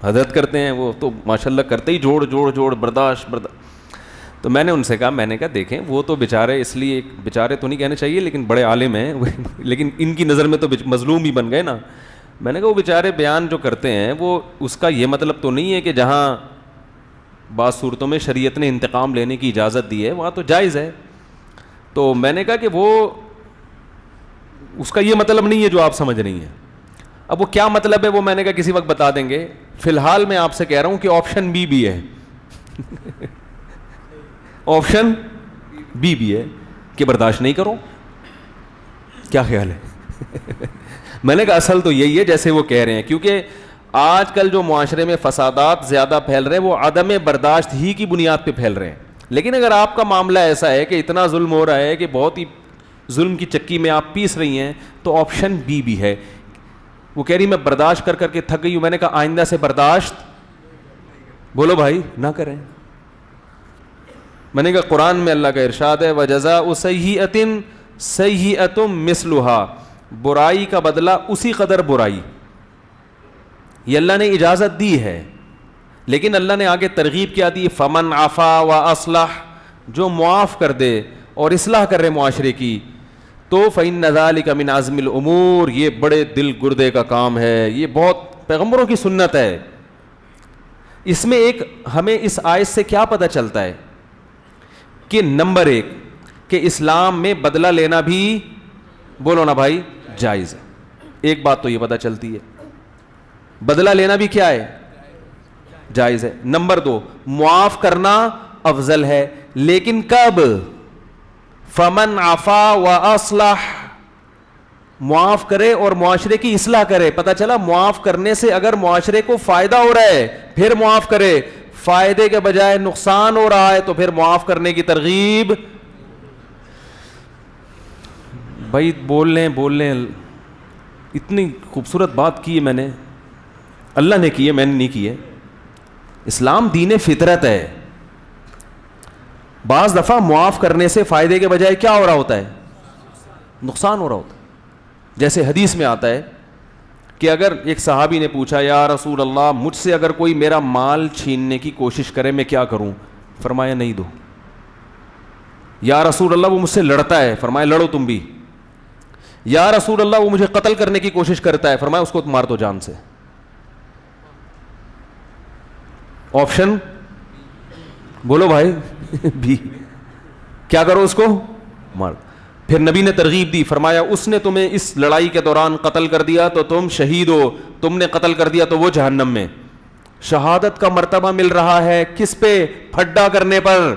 حضرت کرتے ہیں وہ تو ماشاءاللہ کرتے ہی جوڑ جوڑ جوڑ برداشت. تو میں نے ان سے کہا دیکھیں وہ تو بیچارے, اس لیے بیچارے تو نہیں کہنے چاہیے لیکن بڑے عالم ہیں لیکن ان کی نظر میں تو مظلوم ہی بن گئے نا. میں نے کہا وہ بیچارے بیان جو کرتے ہیں وہ اس کا یہ مطلب تو نہیں ہے کہ جہاں بعض صورتوں میں شریعت نے انتقام لینے کی اجازت دی ہے وہاں تو جائز ہے. تو میں نے کہا کہ وہ اس کا یہ مطلب نہیں ہے جو آپ سمجھ رہی ہیں. اب وہ کیا مطلب ہے وہ میں نے کہا کسی وقت بتا دیں گے. فی الحال میں آپ سے کہہ رہا ہوں کہ آپشن بی بھی ہے آپشن بی بھی ہے کہ برداشت نہیں کرو. کیا خیال ہے؟ میں نے کہا اصل تو یہی ہے جیسے وہ کہہ رہے ہیں, کیونکہ آج کل جو معاشرے میں فسادات زیادہ پھیل رہے ہیں وہ عدم برداشت ہی کی بنیاد پہ پھیل رہے ہیں. لیکن اگر آپ کا معاملہ ایسا ہے کہ اتنا ظلم ہو رہا ہے کہ بہت ہی ظلم کی چکی میں آپ پیس رہی ہیں تو آپشن بی بھی ہے. وہ کہہ رہی میں برداشت کر کر کے تھک گئی ہوں. میں نے کہا آئندہ سے برداشت بولو بھائی نہ کریں. میں نے کہا قرآن میں اللہ کا ارشاد ہے وَجَزَاءُ سَيِّئَةٍ سَيِّئَةٌ مِثْلُهَا, برائی کا بدلہ اسی قدر برائی. یہ اللہ نے اجازت دی ہے لیکن اللہ نے آگے ترغیب کیا دی فَمَنْ عَفَا وَأَصْلَحَ, جو معاف کر دے اور اصلاح کر رہے معاشرے کی تو فَإِنَّ ذَلِكَ مِنْ عَزْمِ الْأُمُورِ, یہ بڑے دل گردے کا کام ہے, یہ بہت پیغمبروں کی سنت ہے. اس میں ایک ہمیں اس آیت سے کیا پتہ چلتا ہے کہ نمبر ایک کہ اسلام میں بدلہ لینا بھی بولو نا بھائی جائز ہے. ایک بات تو یہ پتہ چلتی ہے بدلہ لینا بھی کیا ہے جائز ہے. نمبر دو معاف کرنا افضل ہے لیکن کب؟ فمن عفا واصلح, معاف کرے اور معاشرے کی اصلاح کرے. پتہ چلا معاف کرنے سے اگر معاشرے کو فائدہ ہو رہا ہے پھر معاف کرے, فائدے کے بجائے نقصان ہو رہا ہے تو پھر معاف کرنے کی ترغیب. بھائی بول لیں اتنی خوبصورت بات کی ہے میں نے, اللہ نے کی ہے میں نے نہیں کی ہے. اسلام دین فطرت ہے. بعض دفعہ معاف کرنے سے فائدے کے بجائے کیا ہو رہا ہوتا ہے نقصان ہو رہا ہوتا ہے. جیسے حدیث میں آتا ہے کہ اگر ایک صحابی نے پوچھا یا رسول اللہ مجھ سے اگر کوئی میرا مال چھیننے کی کوشش کرے میں کیا کروں؟ فرمایا نہیں دو. یا رسول اللہ وہ مجھ سے لڑتا ہے, فرمایا لڑو تم بھی. یا رسول اللہ وہ مجھے قتل کرنے کی کوشش کرتا ہے, فرمایا اس کو مار دو جان سے. آپشن بولو بھائی بھی, کیا کرو اس کو مار. پھر نبی نے ترغیب دی, فرمایا اس نے تمہیں اس لڑائی کے دوران قتل کر دیا تو تم شہید ہو, تم نے قتل کر دیا تو وہ جہنم میں. شہادت کا مرتبہ مل رہا ہے کس پہ؟ پھڈا کرنے پر.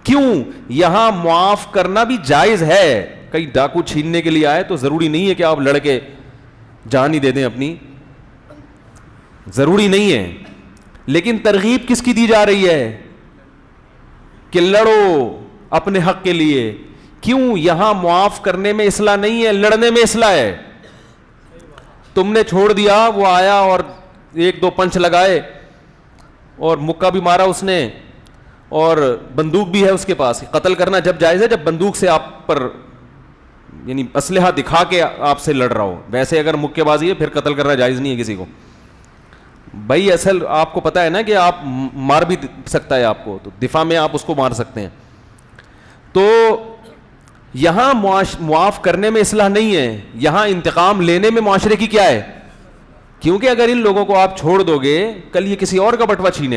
کیوں؟ یہاں معاف کرنا بھی جائز ہے. کئی ڈاکو چھیننے کے لیے آئے تو ضروری نہیں ہے کہ آپ لڑ کے جان ہی دے دیں اپنی, ضروری نہیں ہے. لیکن ترغیب کس کی دی جا رہی ہے کہ لڑو اپنے حق کے لیے. کیوں؟ یہاں معاف کرنے میں اصلاح نہیں ہے, لڑنے میں اصلاح ہے. تم نے چھوڑ دیا, وہ آیا اور ایک دو پنچ لگائے اور مکہ بھی مارا اس نے اور بندوق بھی ہے اس کے پاس. قتل کرنا جب جائز ہے جب بندوق سے آپ پر یعنی اسلحہ دکھا کے آپ سے لڑ رہا ہو. ویسے اگر مکے بازی ہے پھر قتل کرنا جائز نہیں ہے کسی کو. بھائی اصل آپ کو پتا ہے نا کہ آپ مار بھی سکتا ہے آپ کو, تو دفاع میں آپ اس کو مار سکتے ہیں. تو یہاں معاف کرنے میں اصلاح نہیں ہے, یہاں انتقام لینے میں معاشرے کی کیا ہے. کیونکہ اگر ان لوگوں کو آپ چھوڑ دو گے کل یہ کسی اور کا بٹوا چھینے